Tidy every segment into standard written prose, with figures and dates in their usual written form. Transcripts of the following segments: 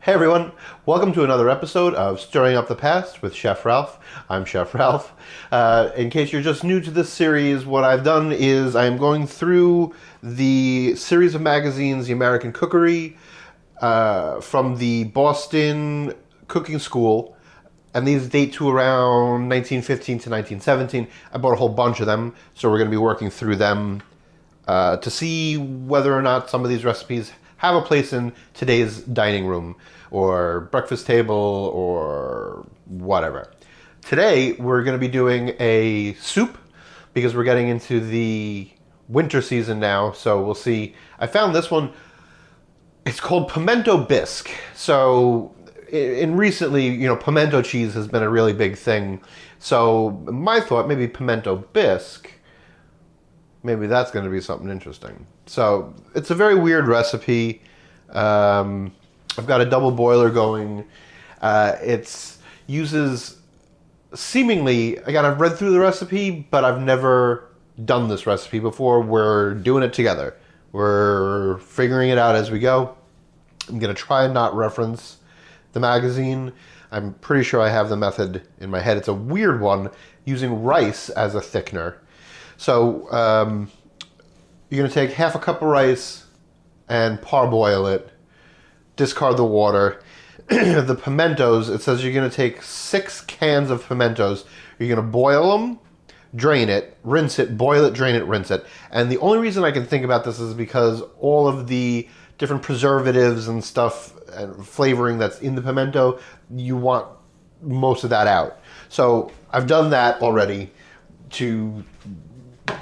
Hey everyone, welcome to another episode of Stirring Up the Past with Chef Ralph. I'm Chef Ralph. In case you're just new to this series, what I've done is I'm going through the series of magazines, The American Cookery, from the Boston Cooking School, and these date to around 1915 to 1917. I bought a whole bunch of them, so we're going to be working through them to see whether or not some of these recipes have a place in today's dining room or breakfast table or whatever. Today we're going to be doing a soup because we're getting into the winter season now, so we'll see. I found this one. It's called Pimento Bisque. So in recently, pimento cheese has been a really big thing. So my thought, maybe Pimento Bisque, maybe that's going to be something interesting. So it's a very weird recipe. I've got a double boiler going. It uses seemingly, again, I've read through the recipe, but I've never done this recipe before. We're doing it together. We're figuring it out as we go. I'm going to try and not reference the magazine. I'm pretty sure I have the method in my head. It's a weird one, using rice as a thickener. So you're going to take half a cup of rice and parboil it. Discard the water. The pimentos, it says you're going to take 6 cans of pimentos. You're going to boil them, drain it, rinse it, boil it, drain it, rinse it. And the only reason I can think about this is because all of the different preservatives and stuff and flavoring that's in the pimento, you want most of that out. So I've done that already to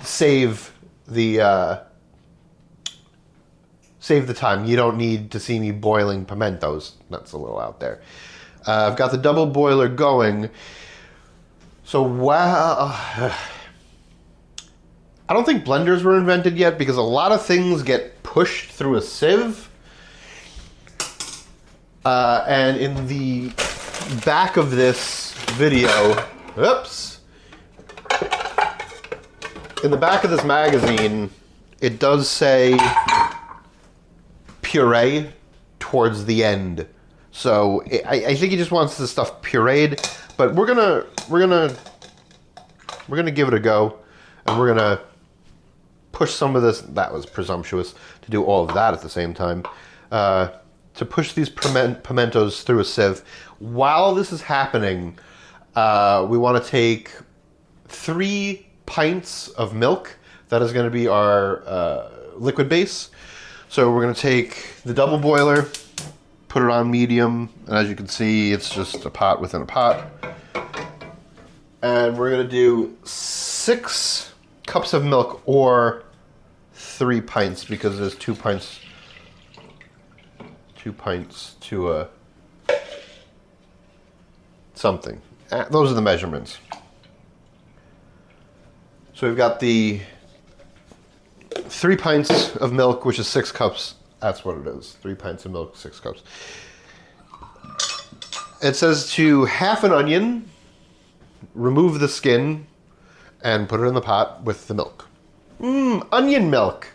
save the time. You don't need to see me boiling pimentos. That's a little out there. I've got the double boiler going. So wow, I don't think blenders were invented yet because a lot of things get pushed through a sieve. And in the back of this video, in the back of this magazine, it does say puree towards the end. So I think he just wants this stuff pureed, but we're gonna give it a go, and we're gonna push some of this. That was presumptuous to do all of that at the same time. To push these pimentos through a sieve. While this is happening, we want to take 3 pints of milk. That is going to be our liquid base. So we're going to take the double boiler, put it on medium, and as you can see, it's just a pot within a pot. And we're going to do 6 cups of milk, or 3 pints, because there's 2 pints to a something. Those are the measurements. So we've got the 3 pints of milk, which is 6 cups. That's what it is. 3 pints of milk, 6 cups. It says to half an onion, remove the skin, and put it in the pot with the milk. Onion milk.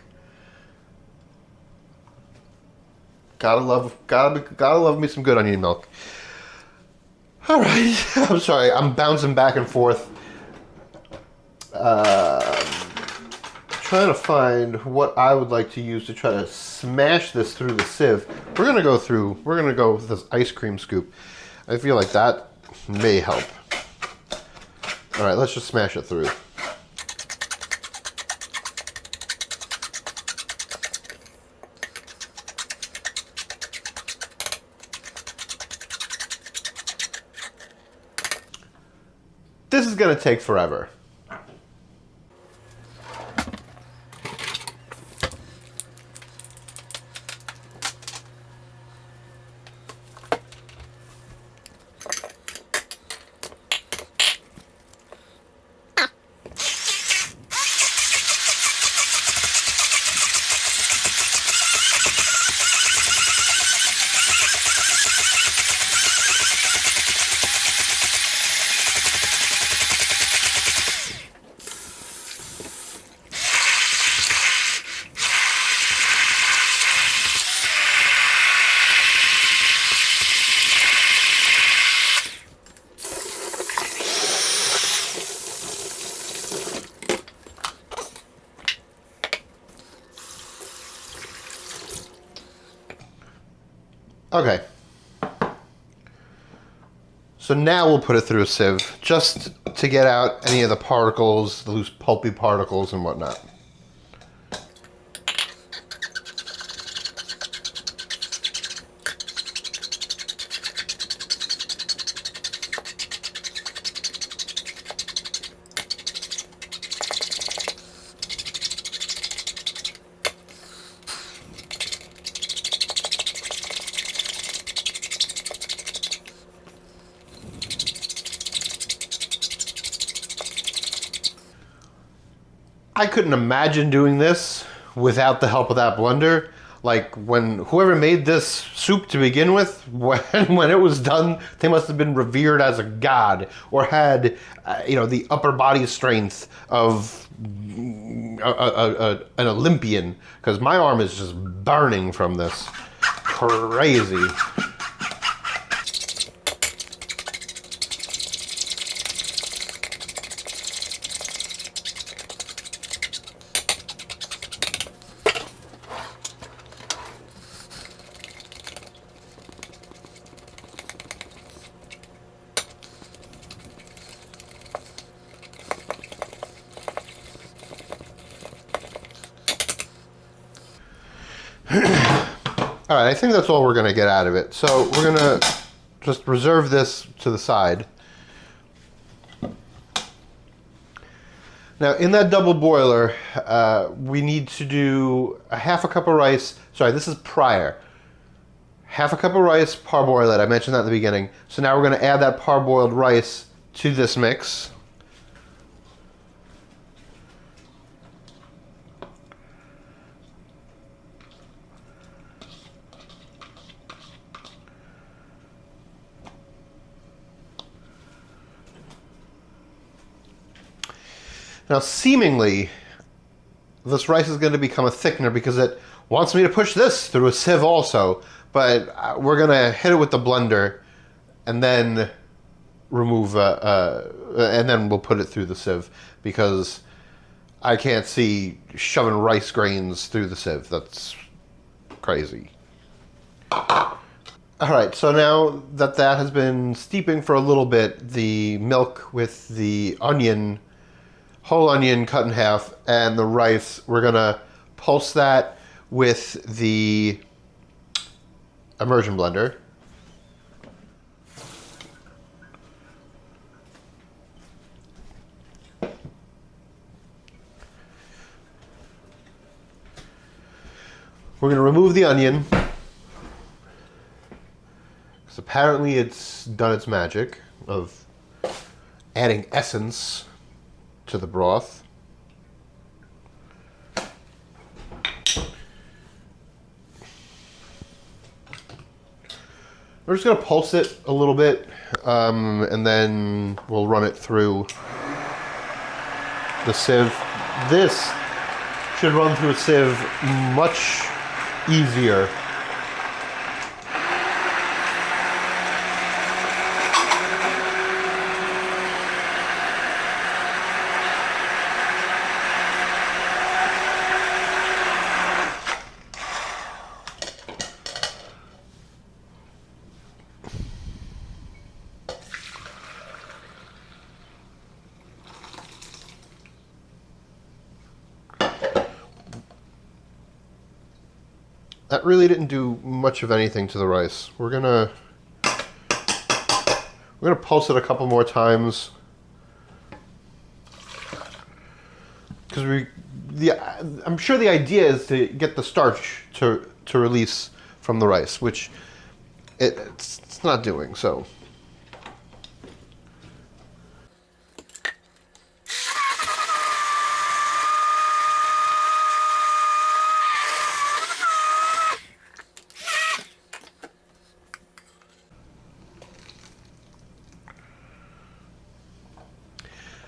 Gotta love me some good onion milk. All right. I'm sorry. I'm bouncing back and forth. Trying to find what I would like to use to try to smash this through the sieve. We're gonna go with this ice cream scoop. I feel like that may help. All right, let's just smash it through. This is gonna take forever. Okay. So now we'll put it through a sieve just to get out any of the particles, the loose pulpy particles and whatnot. I couldn't imagine doing this without the help of that blender. Like, when whoever made this soup to begin with, when it was done, they must have been revered as a god, or had, the upper body strength of an Olympian. Because my arm is just burning from this. Crazy. All right, I think that's all we're going to get out of it. So we're going to just reserve this to the side. Now, in that double boiler, we need to do a half a cup of rice. Sorry, this is prior. Half a cup of rice, parboil it. I mentioned that at the beginning. So now we're going to add that parboiled rice to this mix. Now, seemingly, this rice is going to become a thickener because it wants me to push this through a sieve also. But we're going to hit it with the blender and then remove, and then we'll put it through the sieve because I can't see shoving rice grains through the sieve. That's crazy. All right, so now that that has been steeping for a little bit, the milk with the onion, whole onion cut in half, and the rice, we're gonna pulse that with the immersion blender. We're gonna remove the onion, because apparently it's done its magic of adding essence to the broth. We're just going to pulse it a little bit, and then we'll run it through the sieve. This should run through a sieve much easier. That really didn't do much of anything to the rice. We're gonna pulse it a couple more times because I'm sure the idea is to get the starch to release from the rice, which it's not doing. So.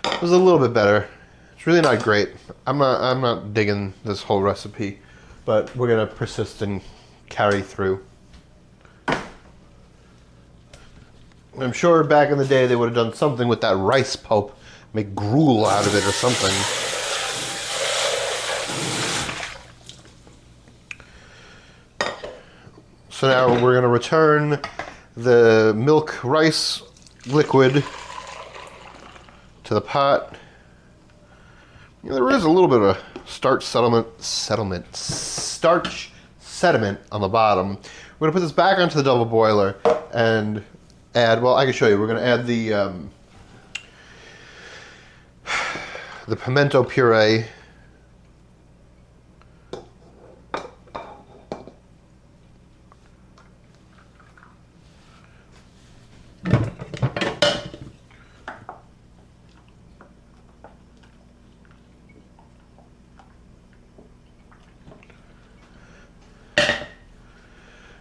It was a little bit better. It's really not great. I'm not digging this whole recipe, but we're gonna persist and carry through. I'm sure back in the day they would have done something with that rice pulp, make gruel out of it or something. So now we're going to return the milk rice liquid to the pot. There is a little bit of starch sediment on the bottom. We're going to put this back onto the double boiler and add, well, I can show you. We're going to add the pimento puree.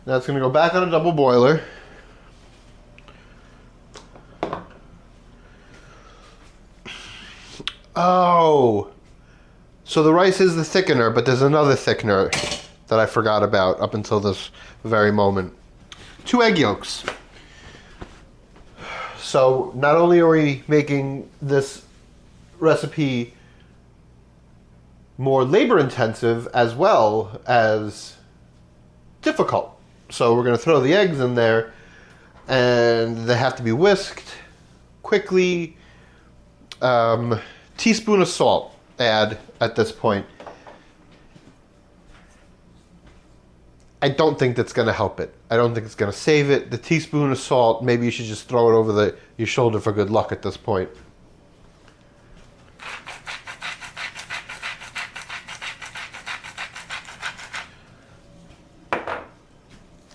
Now it's going to go back on a double boiler. Oh, so the rice is the thickener, but there's another thickener that I forgot about up until this very moment. 2 egg yolks. So not only are we making this recipe more labor intensive as well as difficult. So we're going to throw the eggs in there and they have to be whisked quickly. Teaspoon of salt add at this point. I don't think that's going to help it. I don't think it's going to save it. The teaspoon of salt, maybe you should just throw it over your shoulder for good luck at this point.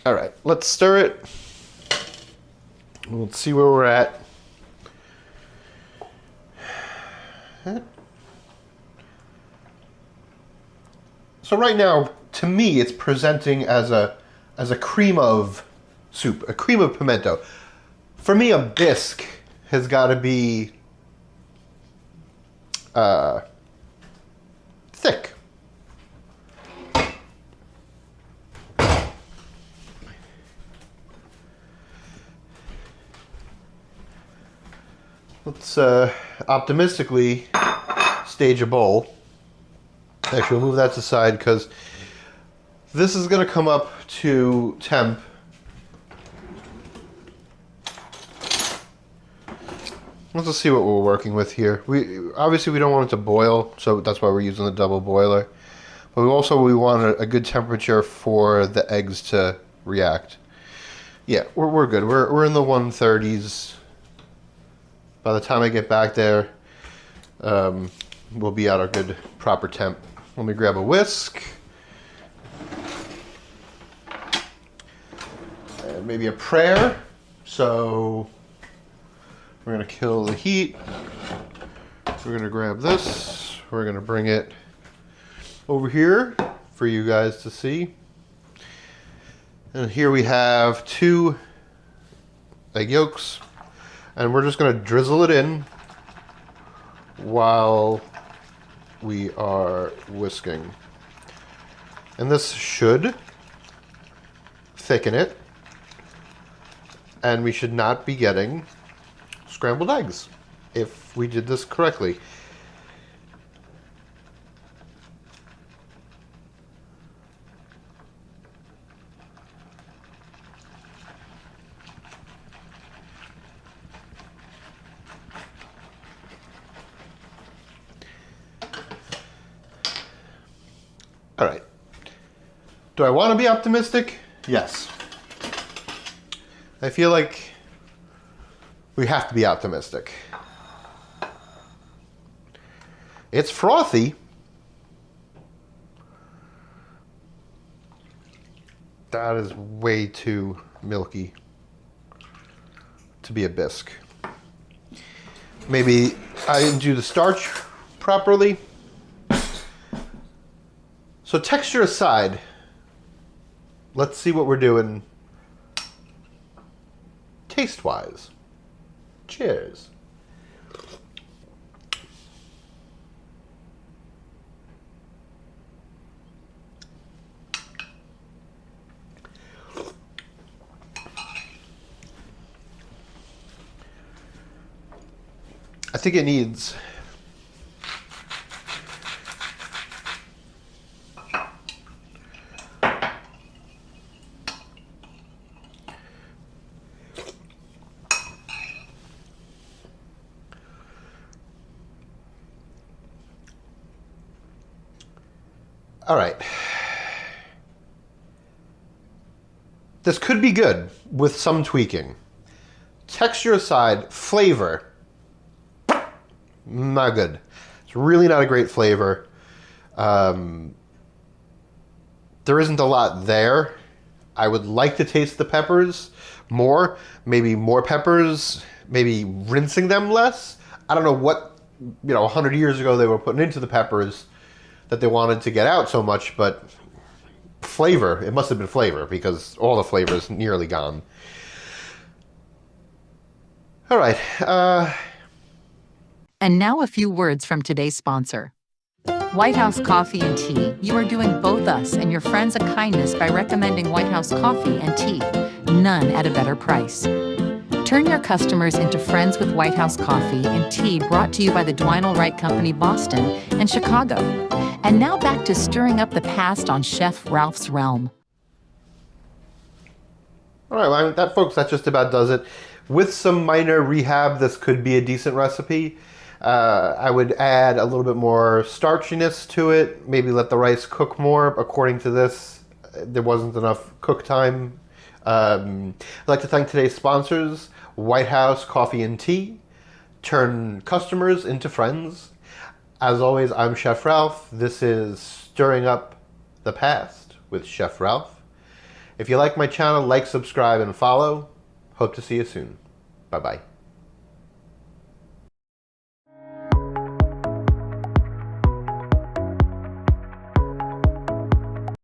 All right, let's stir it. Let's see where we're at. So right now, to me, it's presenting as a cream of soup, a cream of pimento. For me, a bisque has got to be thick. Let's optimistically stage a bowl. Actually, we'll move that to the side because this is going to come up to temp. Let's just see what we're working with here. Obviously we don't want it to boil, so that's why we're using the double boiler. But we want a good temperature for the eggs to react. Yeah, we're good. We're in the 130s. By the time I get back there, we'll be at a good proper temp. Let me grab a whisk. And maybe a prayer. So we're going to kill the heat. We're going to grab this. We're going to bring it over here for you guys to see. And here we have 2 egg yolks. And we're just going to drizzle it in while we are whisking. And this should thicken it. And we should not be getting scrambled eggs if we did this correctly. All right. Do I want to be optimistic? Yes. I feel like we have to be optimistic. It's frothy. That is way too milky to be a bisque. Maybe I didn't do the starch properly. So texture aside, let's see what we're doing taste-wise. Cheers. I think it needs All right. This could be good with some tweaking. Texture aside, flavor, not good. It's really not a great flavor. There isn't a lot there. I would like to taste the peppers more. Maybe more peppers, maybe rinsing them less. I don't know what, 100 years ago they were putting into the peppers that they wanted to get out so much, but flavor, it must have been flavor because all the flavor is nearly gone. All right. And now a few words from today's sponsor. White House Coffee and Tea. You are doing both us and your friends a kindness by recommending White House Coffee and Tea. None at a better price. Turn your customers into friends with White House Coffee and Tea, brought to you by the Dwight Wright Company, Boston and Chicago. And now back to stirring up the past on Chef Ralph's Realm. All right, well, that just about does it. With some minor rehab, this could be a decent recipe. I would add a little bit more starchiness to it. Maybe let the rice cook more. According to this, there wasn't enough cook time. I'd like to thank today's sponsors, White House Coffee and Tea. Turn customers into friends. As always, I'm Chef Ralph. This is Stirring Up the Past with Chef Ralph. If you like my channel, like, subscribe, and follow. Hope to see you soon. Bye-bye.